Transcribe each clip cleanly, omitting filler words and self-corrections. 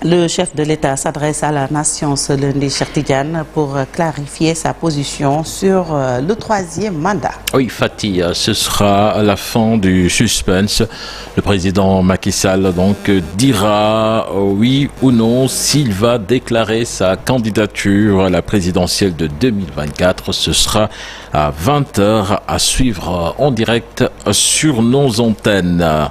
Le chef de l'État s'adresse à la nation ce lundi, Cheikh Tidiane, pour clarifier sa position sur le troisième mandat. Oui, Fatih, ce sera la fin du suspense. Le président Macky Sall donc dira oui ou non s'il va déclarer sa candidature à la présidentielle de 2024. Ce sera à 20h à suivre en direct sur nos antennes.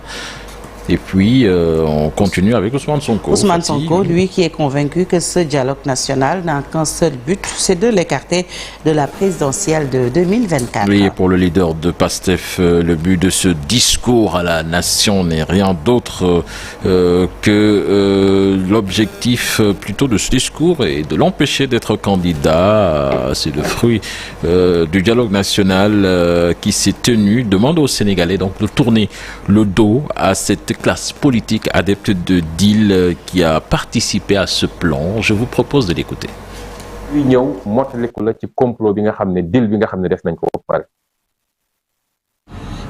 Et puis, on continue avec Ousmane Sonko. Ousmane Sonko, lui qui est convaincu que ce dialogue national n'a qu'un seul but, c'est de l'écarter de la présidentielle de 2024. Oui, et pour le leader de PASTEF, le but de ce discours à la nation n'est rien d'autre que l'objectif plutôt de ce discours est de l'empêcher d'être candidat. C'est le fruit du dialogue national qui s'est tenu. Demande aux Sénégalais donc de tourner le dos à cette classe politique adepte de deal qui a participé à ce plan. Je vous propose de l'écouter.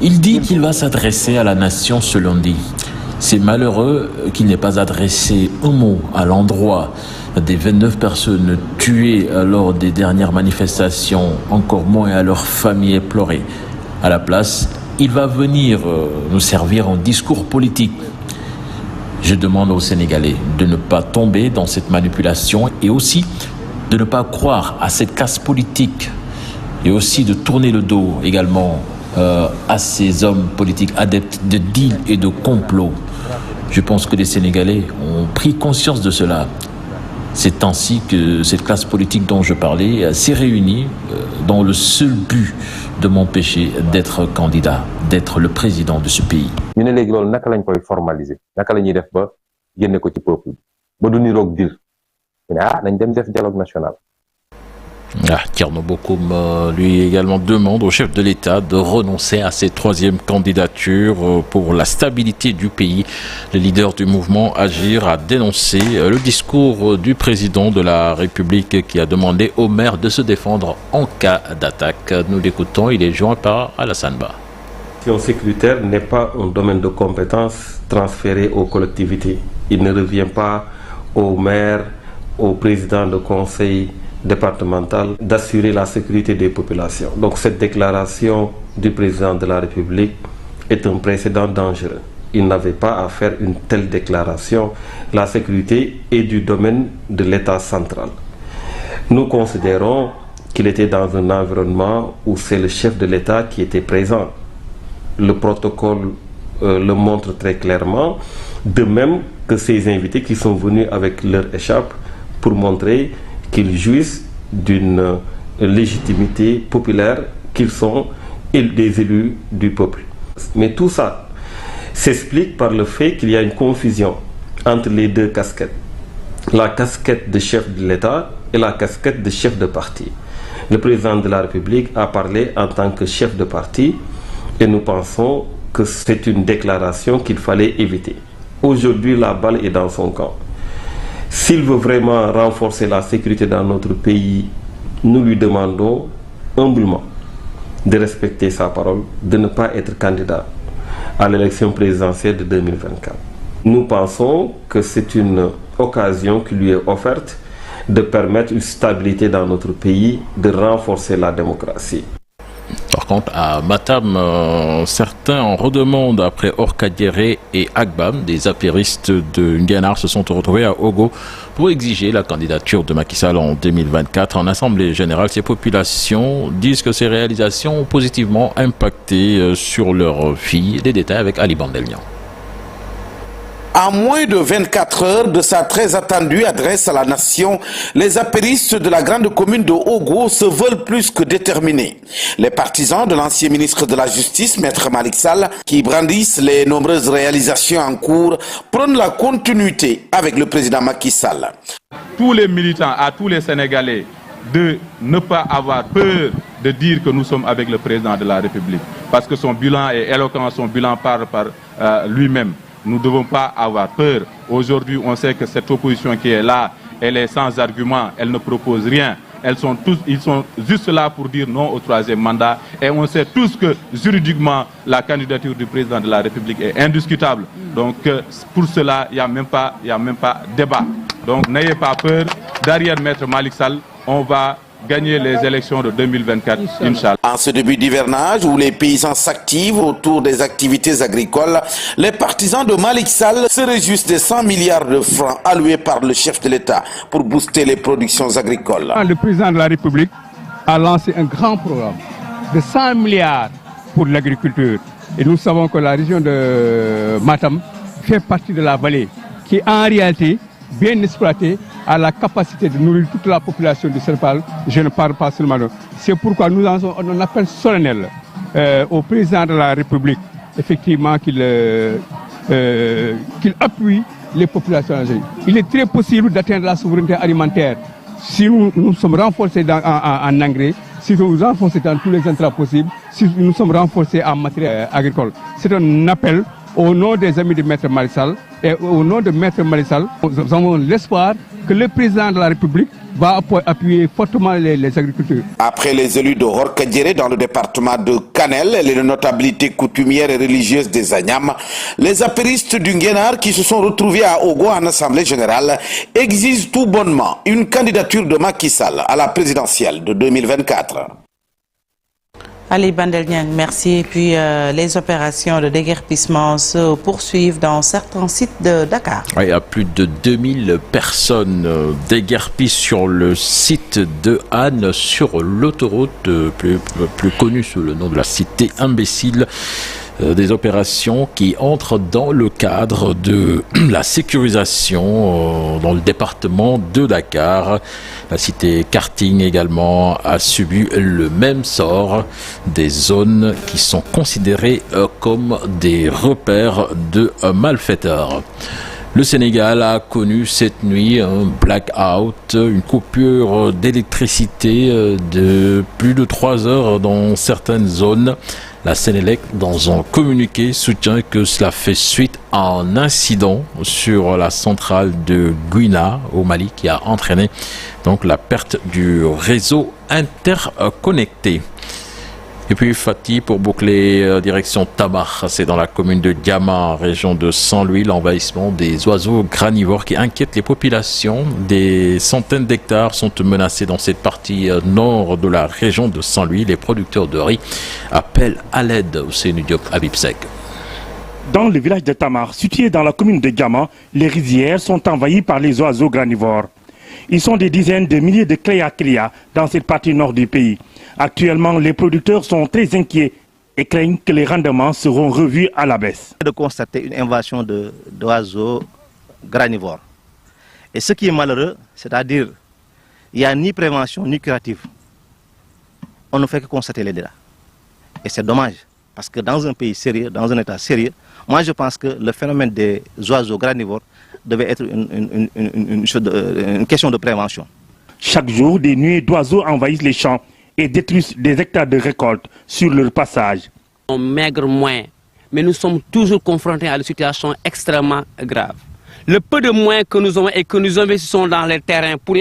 Il dit qu'il va s'adresser à la nation ce lundi. C'est malheureux qu'il n'ait pas adressé un mot à l'endroit des 29 personnes tuées lors des dernières manifestations, encore moins à leurs familles éplorées. À la place, il va venir nous servir en discours politique. Je demande aux Sénégalais de ne pas tomber dans cette manipulation et aussi de ne pas croire à cette casse politique et aussi de tourner le dos également à ces hommes politiques adeptes de deal et de complot. Je pense que les Sénégalais ont pris conscience de cela. C'est ainsi que cette classe politique dont je parlais s'est réunie dans le seul but de m'empêcher d'être candidat, d'être le président de ce pays. Thierno Bocoum, lui également demande au chef de l'État de renoncer à cette troisième candidature pour la stabilité du pays. Le leader du mouvement Agir a dénoncé le discours du président de la République qui a demandé aux maires de se défendre en cas d'attaque. Nous l'écoutons, il est joint par Alassane Ba. La question sécuritaire n'est pas un domaine de compétence transféré aux collectivités. Il ne revient pas aux maires, aux présidents de conseils départemental d'assurer la sécurité des populations. Donc cette déclaration du président de la République est un précédent dangereux. Il n'avait pas à faire une telle déclaration. La sécurité est du domaine de l'État central. Nous considérons qu'il était dans un environnement où c'est le chef de l'État qui était présent. Le protocole le montre très clairement, de même que ces invités qui sont venus avec leur écharpe pour montrer qu'ils jouissent d'une légitimité populaire, qu'ils sont des élus du peuple. Mais tout ça s'explique par le fait qu'il y a une confusion entre les deux casquettes. La casquette de chef de l'État et la casquette de chef de parti. Le président de la République a parlé en tant que chef de parti et nous pensons que c'est une déclaration qu'il fallait éviter. Aujourd'hui, la balle est dans son camp. S'il veut vraiment renforcer la sécurité dans notre pays, nous lui demandons humblement de respecter sa parole, de ne pas être candidat à l'élection présidentielle de 2024. Nous pensons que c'est une occasion qui lui est offerte de permettre une stabilité dans notre pays, de renforcer la démocratie. Par contre, à Matam, certains en redemandent après Orkadiéré et Agbam. Des apéristes de Nguénar se sont retrouvés à Ogo pour exiger la candidature de Macky Sall en 2024. En Assemblée générale, ces populations disent que ces réalisations ont positivement impacté sur leur vie. Des détails avec Ali Bandelian. À moins de 24 heures de sa très attendue adresse à la nation, les apéristes de la grande commune de Ogo se veulent plus que déterminés. Les partisans de l'ancien ministre de la Justice, Maître Malick Sall, qui brandissent les nombreuses réalisations en cours, prônent la continuité avec le président Macky Sall. Tous les militants, à tous les Sénégalais, de ne pas avoir peur de dire que nous sommes avec le président de la République. Parce que son bilan est éloquent, son bilan parle par lui-même. Nous ne devons pas avoir peur. Aujourd'hui, on sait que cette opposition qui est là, elle est sans argument, elle ne propose rien. ils sont juste là pour dire non au troisième mandat. Et on sait tous que juridiquement, la candidature du président de la République est indiscutable. Donc pour cela, il n'y a même pas débat. Donc n'ayez pas peur. Derrière Maître Malick Sall, on va gagner les élections de 2024, Inch'Allah. En ce début d'hivernage où les paysans s'activent autour des activités agricoles, les partisans de Malick Sall se réjouissent des 100 milliards de francs alloués par le chef de l'État pour booster les productions agricoles. Le président de la République a lancé un grand programme de 100 milliards pour l'agriculture. Et nous savons que la région de Matam fait partie de la vallée qui est en réalité bien exploitée, à la capacité de nourrir toute la population du Sénégal. Je ne parle pas seulement de... C'est pourquoi nous lançons un appel solennel au président de la République, effectivement, qu'il appuie les populations algériennes. Il est très possible d'atteindre la souveraineté alimentaire si nous sommes renforcés en engrais, si nous nous renforçons dans tous les intrants possibles, si nous sommes renforcés en matériel agricole. C'est un appel au nom des amis de Maître Malick Sall et au nom de Maître Malick Sall. Nous avons l'espoir que le président de la République va appuyer fortement les agriculteurs. Après les élus de Horkadjéré dans le département de Kanel et les notabilités coutumières et religieuses des Agnam, les apéristes du Nguénar qui se sont retrouvés à Ogo en Assemblée générale exigent tout bonnement une candidature de Macky Sall à la présidentielle de 2024. Ali Bandel Niang, merci. Et puis les opérations de déguerpissement se poursuivent dans certains sites de Dakar. Il y a plus de 2000 personnes déguerpies sur le site de Anne, sur l'autoroute plus connue sous le nom de la cité imbécile. Des opérations qui entrent dans le cadre de la sécurisation dans le département de Dakar. La cité Karting également a subi le même sort, des zones qui sont considérées comme des repères de malfaiteurs. Le Sénégal a connu cette nuit un blackout, une coupure d'électricité de plus de 3 heures dans certaines zones. La Sénélec, dans un communiqué, soutient que cela fait suite à un incident sur la centrale de Guina au Mali qui a entraîné donc la perte du réseau interconnecté. Et puis Fatih, pour boucler, direction Tamar, c'est dans la commune de Diama, région de Saint-Louis, l'envahissement des oiseaux granivores qui inquiètent les populations. Des centaines d'hectares sont menacés dans cette partie nord de la région de Saint-Louis. Les producteurs de riz appellent à l'aide au Sénudiop Abibsek. Dans le village de Tamar, situé dans la commune de Diama, les rizières sont envahies par les oiseaux granivores. Ils sont des dizaines de milliers de cléa dans cette partie nord du pays. Actuellement, les producteurs sont très inquiets et craignent que les rendements seront revus à la baisse. De constater une invasion d'oiseaux granivores. Et ce qui est malheureux, c'est-à-dire il n'y a ni prévention ni curative. On ne fait que constater les dégâts. Et c'est dommage, parce que dans un pays sérieux, dans un état sérieux, moi je pense que le phénomène des oiseaux granivores devait être une question de prévention. Chaque jour, des nuées d'oiseaux envahissent les champs et détruisent des hectares de récolte sur leur passage. On maigre moins, mais nous sommes toujours confrontés à des situations extrêmement graves. Le peu de moyens que nous avons et que nous investissons dans les terrains pour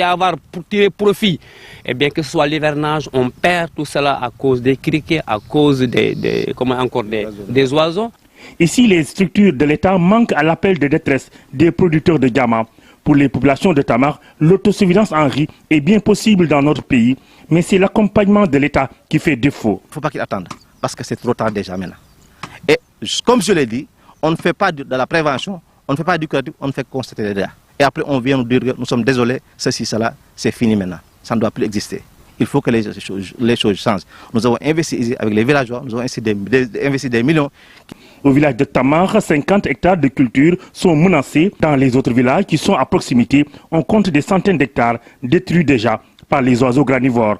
tirer profit, et bien que ce soit l'hivernage, on perd tout cela à cause des criquets, à cause des oiseaux. Ici, les structures de l'État manquent à l'appel de détresse des producteurs de Diama. Pour les populations de Tamar, l'autosuffisance en riz est bien possible dans notre pays, mais c'est l'accompagnement de l'État qui fait défaut. Il ne faut pas qu'ils attendent, parce que c'est trop tard déjà maintenant. Et comme je l'ai dit, on ne fait pas de la prévention, on ne fait pas du curatif, on ne fait que constater les dégâts. Et après, on vient nous dire que nous sommes désolés, ceci, cela, c'est fini maintenant. Ça ne doit plus exister. Il faut que les choses changent. Nous avons investi ici avec les villageois, nous avons investi des millions. Au village de Tamar, 50 hectares de culture sont menacés. Dans les autres villages qui sont à proximité, on compte des centaines d'hectares détruits déjà par les oiseaux granivores.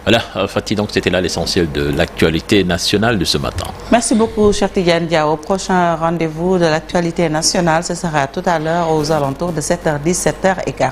Voilà, Fatih, donc c'était là l'essentiel de l'actualité nationale de ce matin. Merci beaucoup, cher Tidiane Dia. Au prochain rendez-vous de l'actualité nationale, ce sera tout à l'heure aux alentours de 7h10, 7h15.